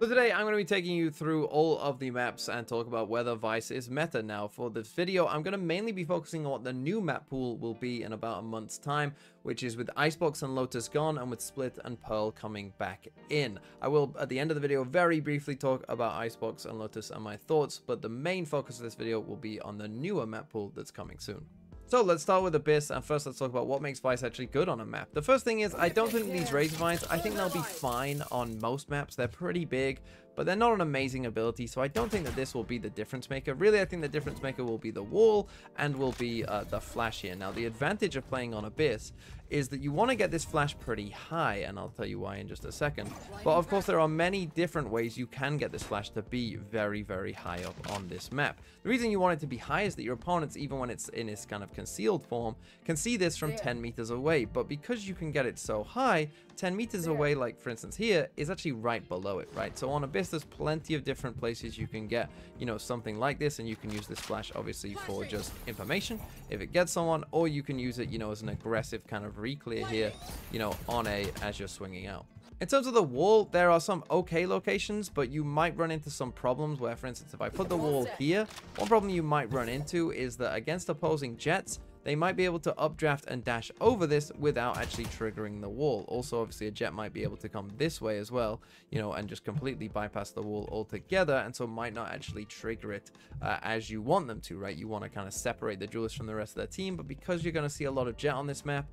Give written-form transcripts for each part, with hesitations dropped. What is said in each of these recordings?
So today I'm going to be taking you through all of the maps and talk about whether VYSE is meta now. For this video, I'm going to mainly be focusing on what the new map pool will be in about a month's time, which is with Icebox and Lotus gone and with Split and Pearl coming back in. I will, at the end of the video, very briefly talk about Icebox and Lotus and my thoughts, but the main focus of this video will be on the newer map pool that's coming soon. So let's start with Abyss, and first let's talk about what makes VYSE actually good on a map. The first thing is, I don't think these Razor Vines, I think they'll be fine on most maps. They're pretty big, but they're not an amazing ability, so I don't think that this will be the difference maker. Really, I think the difference maker will be the wall and will be the flash here. Now, the advantage of playing on Abyss is that you want to get this flash pretty high, and I'll tell you why in just a second. But of course, there are many different ways you can get this flash to be very, very high up on this map. The reason you want it to be high is that your opponents, even when it's in its kind of concealed form, can see this from 10 meters away. But because you can get it so high, 10 meters away, like for instance here, is actually right below it, right? So on Abyss, there's plenty of different places you can get, you know, something like this, and you can use this flash obviously for just information if it gets someone, or you can use it, you know, as an aggressive kind of re-clear here, you know, on A as you're swinging out. In terms of the wall, there are some okay locations, but you might run into some problems where, for instance, if I put the wall here, one problem you might run into is that against opposing jets, they might be able to updraft and dash over this without actually triggering the wall. Also, obviously, a jet might be able to come this way as well, you know, and just completely bypass the wall altogether, and so might not actually trigger it as you want them to, right? You want to kind of separate the duelists from the rest of their team, but because you're going to see a lot of jet on this map,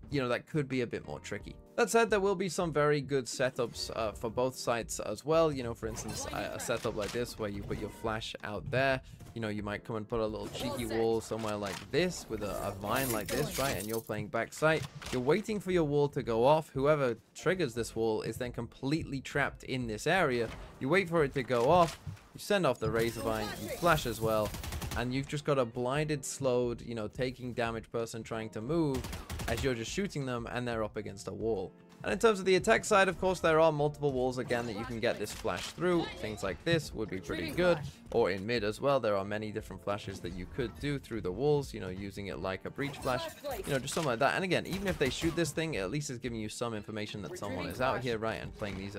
you know, that could be a bit more tricky. That said, there will be some very good setups for both sides as well. You know, for instance, a setup like this where you put your flash out there. You know, you might come and put a little cheeky wall somewhere like this with a vine like this, right? And you're playing backside. You're waiting for your wall to go off. Whoever triggers this wall is then completely trapped in this area. You wait for it to go off. You send off the Razor Vine. You flash as well. And you've just got a blinded, slowed, you know, taking damage person trying to move as you're just shooting them and they're up against a wall. And in terms of the attack side, of course, there are multiple walls again that you can get this flash through. Things like this would be pretty good, or in mid as well. There are many different flashes that you could do through the walls, you know, using it like a breach flash, you know, just something like that. And again, even if they shoot this thing, it at least is giving you some information that someone is out here, right, and playing these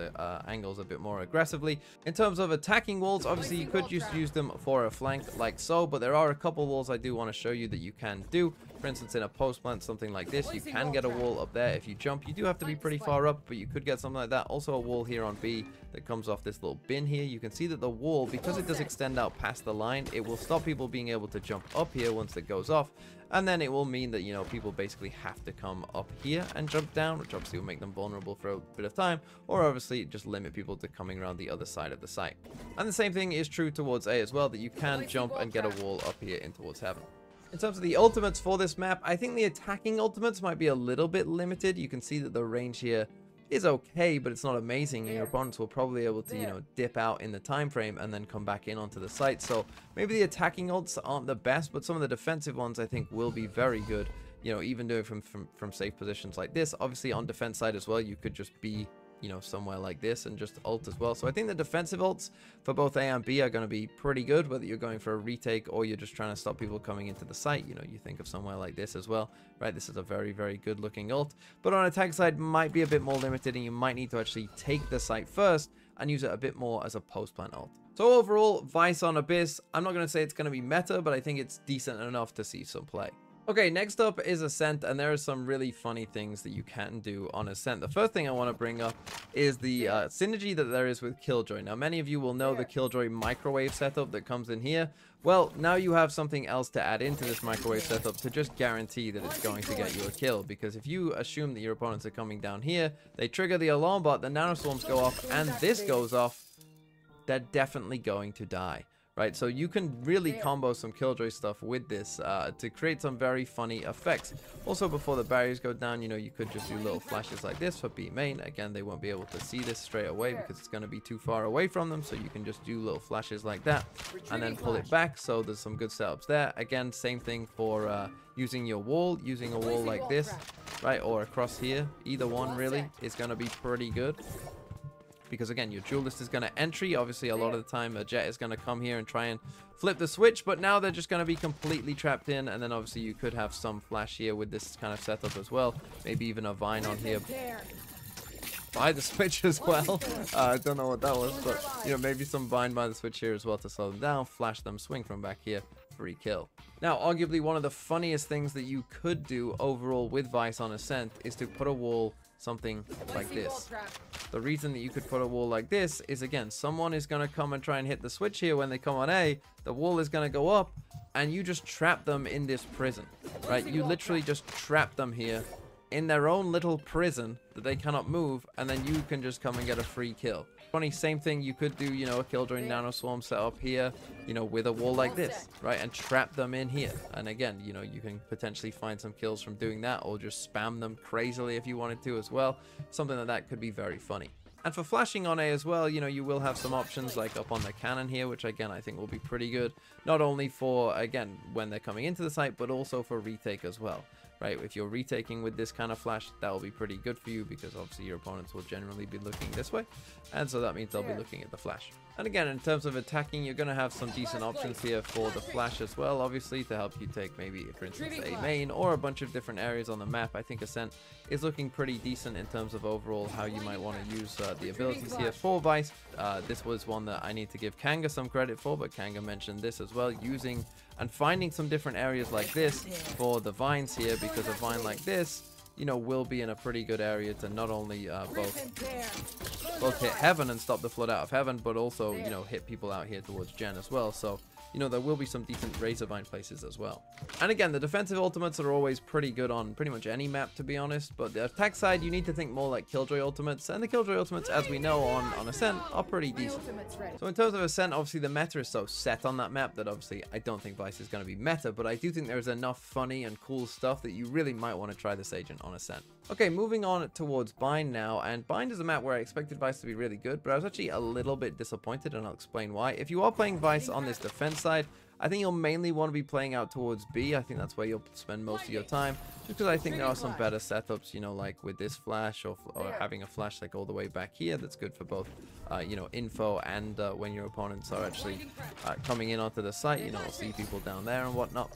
angles a bit more aggressively. In terms of attacking walls, obviously you could just use them for a flank like so, but there are a couple walls I do want to show you that you can do. For instance, in a post plant, something like this, you can get a wall up there. If you jump, you do have to be pretty far up, but you could get something like that. Also a wall here on B that comes off this little bin here. You can see that the wall, because it does extend out past the line, it will stop people being able to jump up here once it goes off. And then it will mean that, you know, people basically have to come up here and jump down, which obviously will make them vulnerable for a bit of time, or obviously just limit people to coming around the other side of the site. And the same thing is true towards A as well, that you can jump and get a wall up here in towards heaven. In terms of the ultimates for this map, I think the attacking ultimates might be a little bit limited. You can see that the range here is okay, but it's not amazing, and your opponents will probably be able to, you know, dip out in the time frame and then come back in onto the site. So maybe the attacking ults aren't the best, but some of the defensive ones I think will be very good, you know, even doing from safe positions like this. Obviously on defense side as well, you could just be, you know, somewhere like this and just ult as well. So I think the defensive ults for both A and B are going to be pretty good, whether you're going for a retake or you're just trying to stop people coming into the site. You know, you think of somewhere like this as well, right? This is a very, very good looking ult, but on attack side might be a bit more limited, and you might need to actually take the site first and use it a bit more as a post plant ult. So overall, VYSE on Abyss, I'm not going to say it's going to be meta, but I think it's decent enough to see some play. Okay, next up is Ascent, and there are some really funny things that you can do on Ascent. The first thing I want to bring up is the synergy that there is with Killjoy. Now, many of you will know the Killjoy microwave setup that comes in here. Well, now you have something else to add into this microwave setup to just guarantee that it's going to get you a kill. Because if you assume that your opponents are coming down here, they trigger the alarm bot, the nanoswarms go off, and this goes off, they're definitely going to die. Right, so you can really combo some Killjoy stuff with this to create some very funny effects. Also, before the barriers go down, you know, you could just do little flashes like this for B main. Again, they won't be able to see this straight away because it's going to be too far away from them. So you can just do little flashes like that and then pull it back. So there's some good setups there. Again, same thing for using your wall, using a wall like this, right, or across here. Either one really is going to be pretty good. Because again, your duelist is going to entry. Obviously, a lot of the time, a jet is going to come here and try and flip the switch, but now they're just going to be completely trapped in. And then obviously you could have some flash here with this kind of setup as well. Maybe even a vine on here. by the switch as well. I don't know what that was, but, you know, maybe some bind by the switch here as well to slow them down, flash them, swing from back here, free kill. Now, arguably one of the funniest things that you could do overall with VYSE on Ascent is to put a wall something like this. The reason that you could put a wall like this is, again, someone is going to come and try and hit the switch here when they come on A, the wall is going to go up, and you just trap them in this prison, right? You literally just trap them here in their own little prison that they cannot move, and then you can just come and get a free kill. Funny, same thing you could do, you know, a Killjoy Nano Swarm set up here, you know, with a wall like this, right? And trap them in here. And again, you know, you can potentially find some kills from doing that, or just spam them crazily if you wanted to as well. Something like that could be very funny. And for flashing on A as well, you know, you will have some options like up on the cannon here, which again, I think will be pretty good. Not only for, again, when they're coming into the site, but also for retake as well. Right, if you're retaking with this kind of flash, that will be pretty good for you, because obviously your opponents will generally be looking this way, and so that means they'll be looking at the flash. And again, in terms of attacking, you're going to have some decent options here for the flash as well, obviously, to help you take maybe, for instance, a main or a bunch of different areas on the map. I think Ascent is looking pretty decent in terms of overall how you might want to use the abilities here for VYSE. This was one that I need to give Kanga some credit for, but Kanga mentioned this as well, using and finding some different areas like this for the vines here, because a vine like this, you know, will be in a pretty good area to not only both hit heaven and stop the flood out of heaven, but also, you know, hit people out here towards Gen as well. So, you know, there will be some decent razor vine places as well. And again, the defensive ultimates are always pretty good on pretty much any map, to be honest, but the attack side, you need to think more like Killjoy ultimates, and the Killjoy ultimates, as we know on Ascent, are pretty decent. So in terms of Ascent, obviously the meta is so set on that map that obviously I don't think VYSE is going to be meta, but I do think there's enough funny and cool stuff that you really might want to try this agent on Ascent. Okay, moving on towards Bind now, and Bind is a map where I expected VYSE to be really good, but I was actually a little bit disappointed, and I'll explain why. If you are playing VYSE on this defense side, I think you'll mainly want to be playing out towards B. I think that's where you'll spend most of your time, just because I think there are some better setups, you know, like with this flash, or having a flash like all the way back here that's good for both, you know, info and when your opponents are actually coming in onto the site, you know, see people down there and whatnot.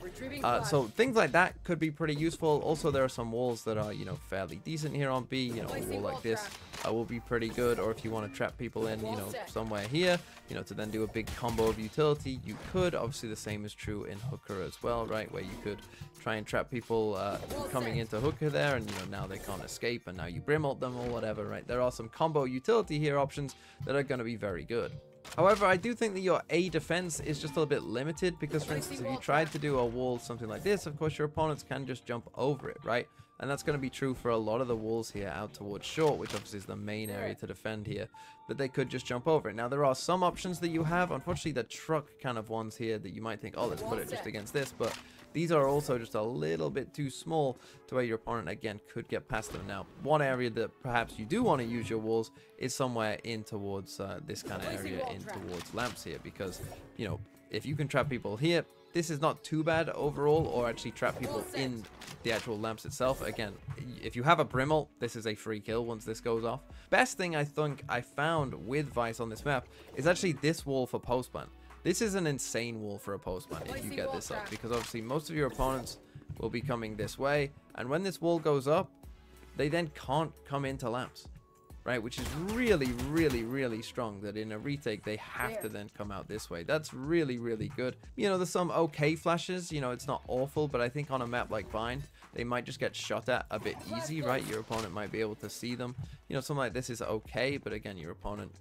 So things like that could be pretty useful. Also, there are some walls that are, you know, fairly decent here on B. You know, a wall like this will be pretty good, or if you want to trap people in, you know, somewhere here, you know, to then do a big combo of utility, you could. Obviously, the same is true in Hooker as well, right, where you could try and trap people coming into Hooker there, and, you know, now they can't escape, and now you brim ult them or whatever, right? There are some combo utility here options that are going to be very good. However, I do think that your A defense is just a little bit limited, because, for instance, if you tried to do a wall something like this, of course your opponents can just jump over it, right? And that's going to be true for a lot of the walls here out towards short, which obviously is the main area to defend here, but they could just jump over it. Now, there are some options that you have. Unfortunately, the truck kind of ones here that you might think, oh, let's put it just against this, but these are also just a little bit too small to where your opponent, again, could get past them. Now, one area that perhaps you do want to use your walls is somewhere in towards this kind of area, in towards lamps here, because, you know, if you can trap people here, this is not too bad overall, or actually trap people in the actual lamps itself. Again, if you have a Brimble, this is a free kill once this goes off. Best thing I think I found with VYSE on this map is actually this wall for postman. This is an insane wall for a postman if you get this up, because obviously most of your opponents will be coming this way, and when this wall goes up, they then can't come into lamps, right? Which is really, really, really strong, that in a retake they have to then come out this way. That's really, really good. You know, there's some okay flashes, you know, it's not awful, but I think on a map like Bind, they might just get shot at a bit easy, right? Your opponent might be able to see them. You know, something like this is okay, but again, your opponent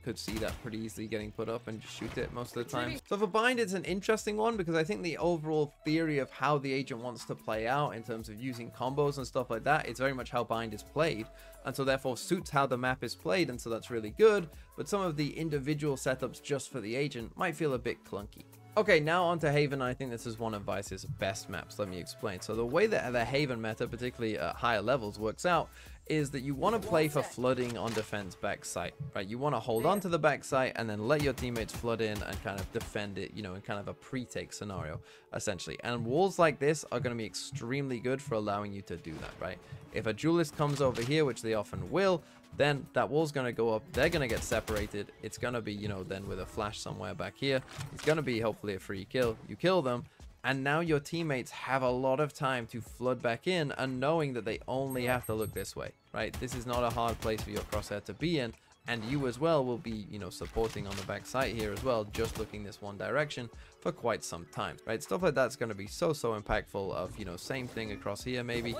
could see that pretty easily getting put up and just shoot it most of the time. So for Bind, it's an interesting one, because I think the overall theory of how the agent wants to play out in terms of using combos and stuff like that, it's very much how Bind is played, and so therefore suits how the map is played, and so that's really good. But some of the individual setups just for the agent might feel a bit clunky. Okay, now on to Haven. I think this is one of VYSE's best maps. Let me explain. So the way that the Haven meta, particularly at higher levels, works out is that you want to play for flooding on defense backside, right? You want to hold on to the backside and then let your teammates flood in and kind of defend it, you know, in kind of a pre-take scenario, essentially. And walls like this are going to be extremely good for allowing you to do that, right? If a duelist comes over here, which they often will, then that wall's going to go up, they're going to get separated, it's going to be, you know, then with a flash somewhere back here, it's going to be hopefully a free kill, you kill them, And now your teammates have a lot of time to flood back in, and knowing that they only have to look this way, right? This is not a hard place for your crosshair to be in, and you as well will be, you know, supporting on the back side here as well, just looking this one direction for quite some time, right? Stuff like that's going to be so impactful of, you know, same thing across here, maybe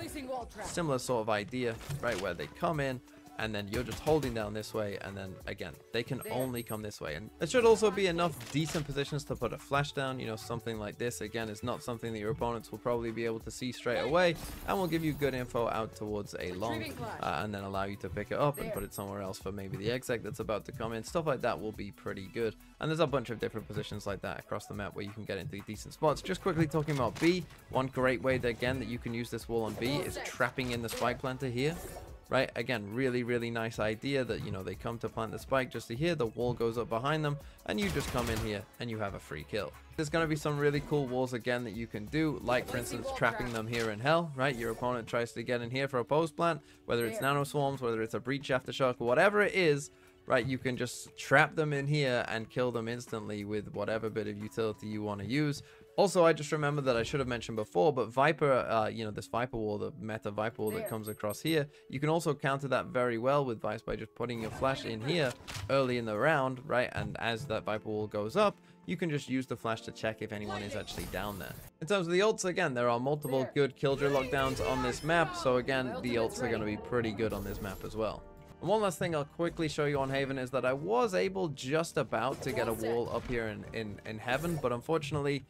similar sort of idea, right? Where they come in, and then you're just holding down this way, and then again they can only come this way. And there should also be enough decent positions to put a flash down. You know, something like this again is not something that your opponents will probably be able to see straight away, and will give you good info out towards a long, and then allow you to pick it up and put it somewhere else for maybe the exec that's about to come in. Stuff like that will be pretty good, and there's a bunch of different positions like that across the map where you can get into decent spots. Just quickly talking about B, one great way that again that you can use this wall on B is trapping in the spike planter here. Right, again, really nice idea that, you know, they come to plant the spike just to here, the wall goes up behind them, and you just come in here and you have a free kill. There's going to be some really cool walls again that you can do, like for instance trapping them here in hell, right? Your opponent tries to get in here for a post plant, whether it's nano swarms, whether it's a breach aftershock, whatever it is, right? You can just trap them in here and kill them instantly with whatever bit of utility you want to use. Also, I just remember that I should have mentioned before, but Viper, you know, this Viper wall, the meta Viper wall that comes across here, you can also counter that very well with VYSE by just putting your flash in here early in the round, right? And as that Viper wall goes up, you can just use the flash to check if anyone is actually down there. In terms of the ults, again, there are multiple good killjoy lockdowns on this map, so again, the ults are going to be pretty good on this map as well. And one last thing I'll quickly show you on Haven is that I was able just about to get a wall up here in Heaven, but unfortunately,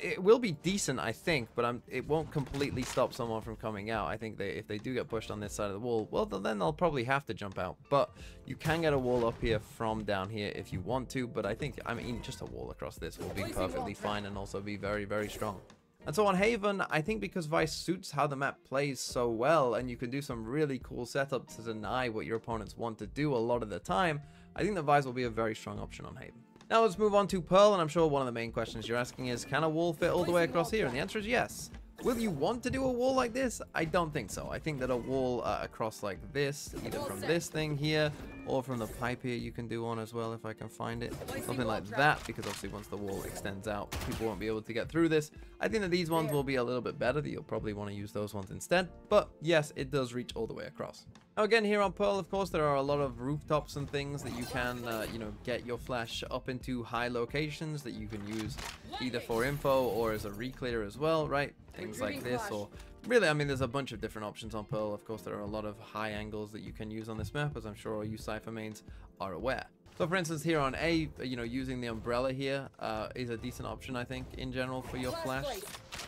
it will be decent, I think, but it won't completely stop someone from coming out. I think if they do get pushed on this side of the wall, well, then they'll probably have to jump out. But you can get a wall up here from down here if you want to, but I mean, just a wall across this will be perfectly fine and also be very strong. And so on Haven, I think because VYSE suits how the map plays so well, and you can do some really cool setups to deny what your opponents want to do a lot of the time, I think that VYSE will be a very strong option on Haven. Now let's move on to Pearl, and I'm sure one of the main questions you're asking is, can a wall fit all the way across here? And the answer is yes. Will you want to do a wall like this? I don't think so. I think that a wall across like this, either from this thing here, or from the pipe here, you can do one as well if I can find it. Something like that, because obviously once the wall extends out, people won't be able to get through this. I think that these ones will be a little bit better, that you'll probably want to use those ones instead. But yes, it does reach all the way across. Now again, here on Pearl, of course, there are a lot of rooftops and things that you can, you know, get your flash up into high locations that you can use either for info or as a re-clear as well, right? Things like this, or really, I mean, there's a bunch of different options on Pearl. Of course, there are a lot of high angles that you can use on this map, as I'm sure all you Cypher mains are aware. So for instance, here on A, you know, using the umbrella here is a decent option, I think, in general for your flash.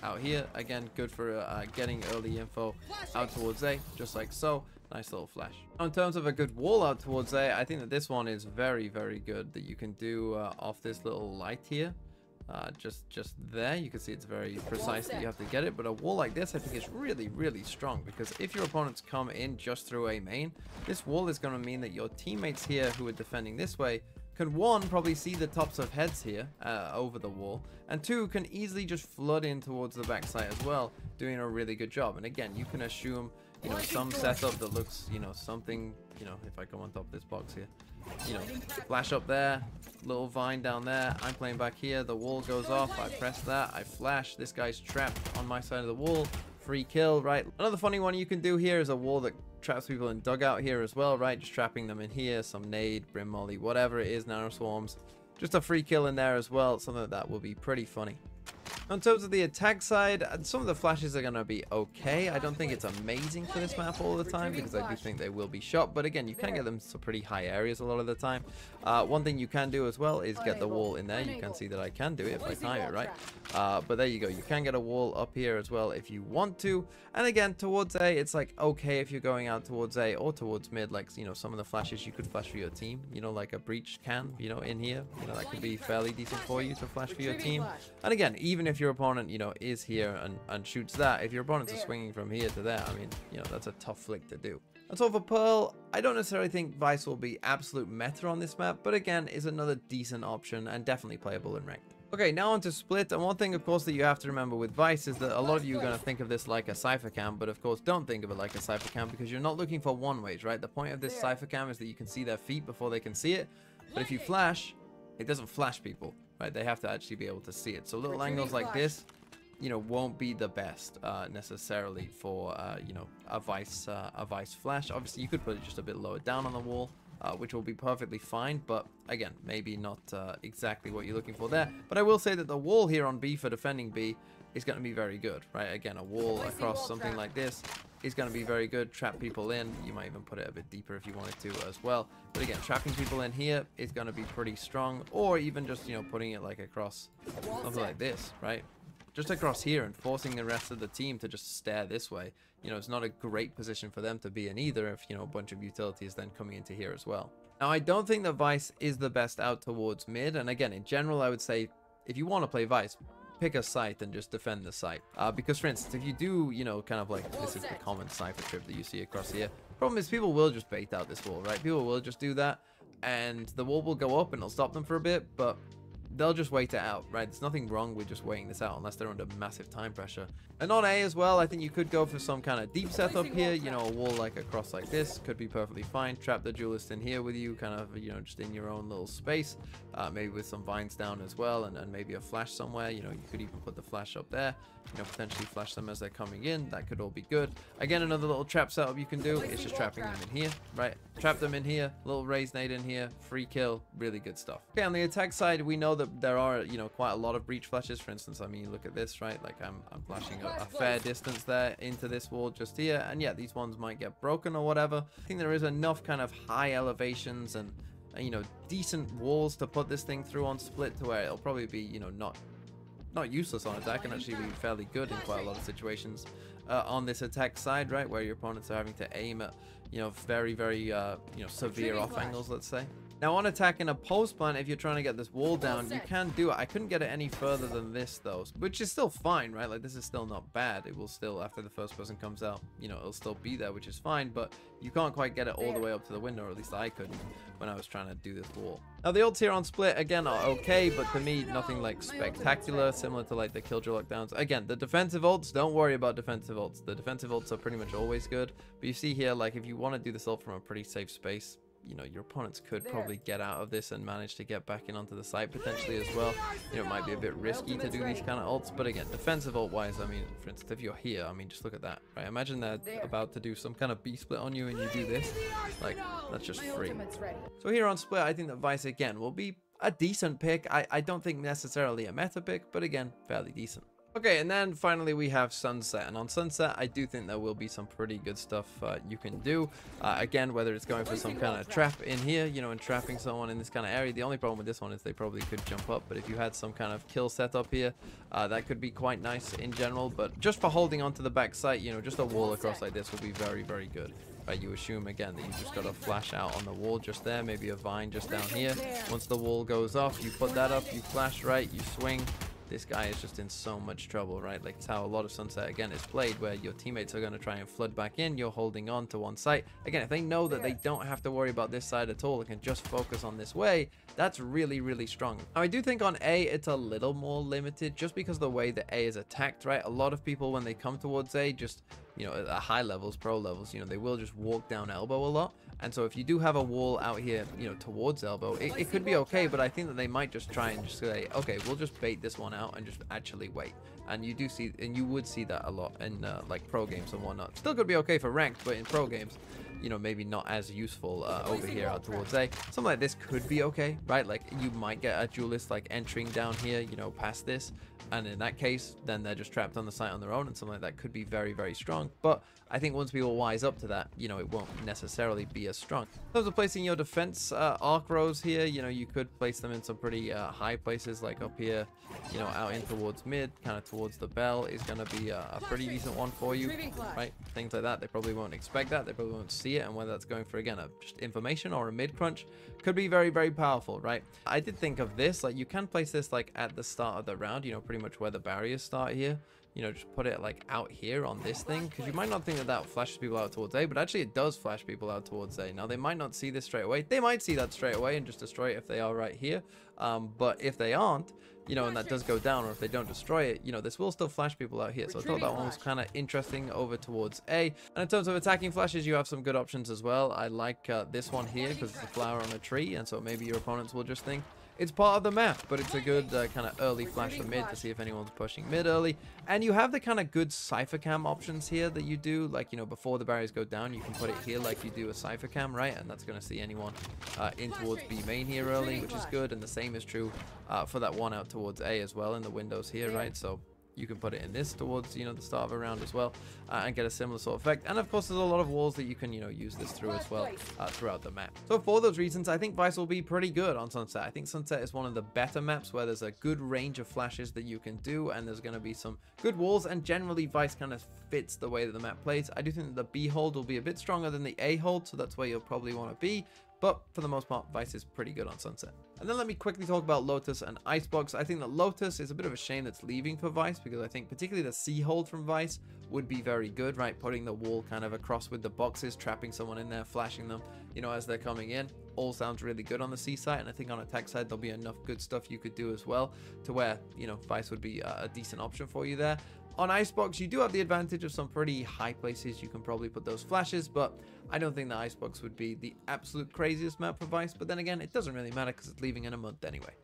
Out here, again, good for getting early info out towards A, just like so. Nice little flash. In terms of a good wall out towards A, I think that this one is very good that you can do off this little light here. Just there, you can see it's very precise that you have to get it, but a wall like this I think is really strong, because if your opponents come in just through a main, this wall is going to mean that your teammates here who are defending this way can, one, probably see the tops of heads here over the wall, and two, can easily just flood in towards the backside as well, doing a really good job. And again, you can assume, you know, some setup that looks, you know, something, you know, if I go on top of this box here, you know, flash up there, little vine down there, I'm playing back here, the wall goes off, I press that, I flash, this guy's trapped on my side of the wall, free kill, right? Another funny one you can do here is a wall that traps people in dugout here as well, right? Just trapping them in here, some nade, brim molly, whatever it is, nano swarms, just a free kill in there as well. Something that will be pretty funny. In terms of the attack side, some of the flashes are going to be okay. I don't think it's amazing for this map all the time, because I do think they will be shot. But again, you can get them to pretty high areas a lot of the time. One thing you can do as well is get the wall in there. You can see that I can do it if I time it right. But there you go. You can get a wall up here as well if you want to. And again, towards A, it's like okay if you're going out towards A or towards mid. Like, you know, some of the flashes you could flash for your team. You know, like a breach can, you know, in here. You know, that could be fairly decent for you to flash for your team. And again, even if your opponent, you know, is here and shoots that, if your opponents are swinging from here to there, I mean, you know, that's a tough flick to do. And so for Pearl, I don't necessarily think VYSE will be absolute meta on this map, but again, is another decent option and definitely playable in ranked. Okay, now on to Split, and one thing, of course, that you have to remember with VYSE is that a lot of you are going to think of this like a Cypher Cam, but of course, don't think of it like a Cypher Cam, because you're not looking for one-ways, right? The point of this Cypher Cam is that you can see their feet before they can see it, but if you flash, it doesn't flash people, right? They have to actually be able to see it. So little angles like this, you know, won't be the best necessarily for you know, a VYSE flash. Obviously you could put it just a bit lower down on the wall, which will be perfectly fine, but again, maybe not exactly what you're looking for there. But I will say that the wall here on B for defending B is going to be very good, right? Again, a wall across something like this is going to be very good. Trap people in. You might even put it a bit deeper if you wanted to as well. But again, trapping people in here is going to be pretty strong, or even just, you know, putting it like across something like this, right? Just across here and forcing the rest of the team to just stare this way. You know, it's not a great position for them to be in either if, you know, a bunch of utilities then coming into here as well. Now, I don't think that VYSE is the best out towards mid. And again, in general, I would say if you want to play VYSE, pick a site and just defend the site. Because, for instance, if you do, you know, kind of like this is the common cypher trip that you see across here. Problem is people will just bait out this wall, right? People will just do that. And the wall will go up and it'll stop them for a bit, but they'll just wait it out, right? There's nothing wrong with just waiting this out unless they're under massive time pressure. And on A as well, I think you could go for some kind of deep setup here. You know, a wall like across like this could be perfectly fine. Trap the duelist in here with you, kind of, you know, just in your own little space. Maybe with some vines down as well, and maybe a flash somewhere. You know, you could even put the flash up there. You know, potentially flash them as they're coming in. That could all be good. Again, another little trap setup you can do is just trapping them in here, right? Trap them in here, little raise nade in here, free kill, really good stuff. Okay, on the attack side, we know that there are, you know, quite a lot of breach flashes. For instance, I mean, look at this, right? Like I'm flashing a fair distance there into this wall just here, and yeah, these ones might get broken or whatever. I think there is enough kind of high elevations and you know, decent walls to put this thing through on split to where it'll probably be, you know, not useless on attack and actually be fairly good in quite a lot of situations on this attack side, right, where your opponents are having to aim at, you know, very you know, severe off angles, let's say. Now on attack in a post plant, if you're trying to get this wall down, you can do it. I couldn't get it any further than this though, which is still fine, right? Like this is still not bad. It will still, after the first person comes out, you know, it'll still be there, which is fine, but you can't quite get it all the way up to the window, or at least I couldn't when I was trying to do this wall. Now the ults here on split, again, are okay, but to me, nothing like spectacular, similar to like the Killjoy lockdowns. Again, the defensive ults, don't worry about defensive ults. The defensive ults are pretty much always good, but you see here, like if you want to do this ult from a pretty safe space, you know, your opponents could probably get out of this and manage to get back in onto the site potentially as well. You know, it might be a bit risky to do these kind of ults, but again, defensive ult wise, I mean, for instance, if you're here, I mean, just look at that, right? Imagine they're about to do some kind of B split on you and you do this, like, that's just free. So here on split, I think that VYSE again will be a decent pick. I don't think necessarily a meta pick, but again, fairly decent. Okay, and then finally we have Sunset, and on Sunset I do think there will be some pretty good stuff you can do. Again, whether it's going for some kind of trap in here, you know, and trapping someone in this kind of area. The only problem with this one is they probably could jump up, but if you had some kind of kill setup here, that could be quite nice in general. But just for holding onto the back site, you know, just a wall across like this will be very good. Right, you assume again that you just got to flash out on the wall just there, maybe a vine just down here. Once the wall goes off, you put that up, you flash right, you swing. This guy is just in so much trouble, right? Like it's how a lot of Sunset again is played, where your teammates are going to try and flood back in, you're holding on to one site. Again, if they know that they don't have to worry about this side at all, they can just focus on this way, that's really strong. Now I do think on A it's a little more limited just because of the way that A is attacked, right? A lot of people when they come towards A, just, you know, at high levels, pro levels, you know, they will just walk down elbow a lot. And so if you do have a wall out here, you know, towards elbow, it could be okay, but I think that they might just try and just say, okay, we'll just bait this one out and just actually wait. And you do see, and you would see that a lot in like pro games and whatnot. Still could be okay for ranked, but in pro games, you know, maybe not as useful over here out towards A. Something like this could be okay, right? Like you might get a duelist like entering down here, you know, past this. And in that case, then they're just trapped on the site on their own, and something like that could be very strong. But I think once people wise up to that, you know, it won't necessarily be as strong. In terms of placing your defense arc rows here, you know, you could place them in some pretty high places, like up here, you know, out in towards mid, kind of towards the bell is going to be a pretty decent one for you, right? Things like that, they probably won't expect that, they probably won't see it, and whether that's going for, again, just information or a mid crunch, could be very powerful, right? I did think of this, like you can place this like at the start of the round, you know, pretty much where the barriers start here. You know, just put it like out here on this thing, because you might not think that that flashes people out towards A, but actually it does flash people out towards A. Now they might not see this straight away, they might see that straight away and just destroy it if they are right here, but if they aren't, you know, and that does go down, or if they don't destroy it, you know, this will still flash people out here. So I thought that one was kind of interesting over towards A. And in terms of attacking flashes, you have some good options as well. I like this one here because it's a flower on a tree, and so maybe your opponents will just think it's part of the map, but it's a good kind of early flash for mid to see if anyone's pushing mid early. And you have the kind of good cypher cam options here that you do, like, you know, before the barriers go down, you can put it here like you do a cypher cam, right? And that's going to see anyone in towards B main here early, which is good. And the same is true for that one out towards A as well in the windows here, right? So you can put it in this towards, you know, the start of a round as well, and get a similar sort of effect. And of course, there's a lot of walls that you can, you know, use this through as well throughout the map. So for those reasons, I think VYSE will be pretty good on Sunset. I think Sunset is one of the better maps where there's a good range of flashes that you can do, and there's going to be some good walls, and generally VYSE kind of fits the way that the map plays. I do think that the B hold will be a bit stronger than the A hold, so that's where you'll probably want to be. But for the most part, VYSE is pretty good on Sunset. And then let me quickly talk about Lotus and Icebox. I think that Lotus is a bit of a shame that's leaving for VYSE, because I think particularly the C hold from VYSE would be very good, right? Putting the wall kind of across with the boxes, trapping someone in there, flashing them, you know, as they're coming in. All sounds really good on the C side, and I think on attack side there'll be enough good stuff you could do as well to where, you know, VYSE would be a decent option for you there. On Icebox, you do have the advantage of some pretty high places you can probably put those flashes, but I don't think the Icebox would be the absolute craziest map for VYSE. But then again, it doesn't really matter because it's leaving in a month anyway.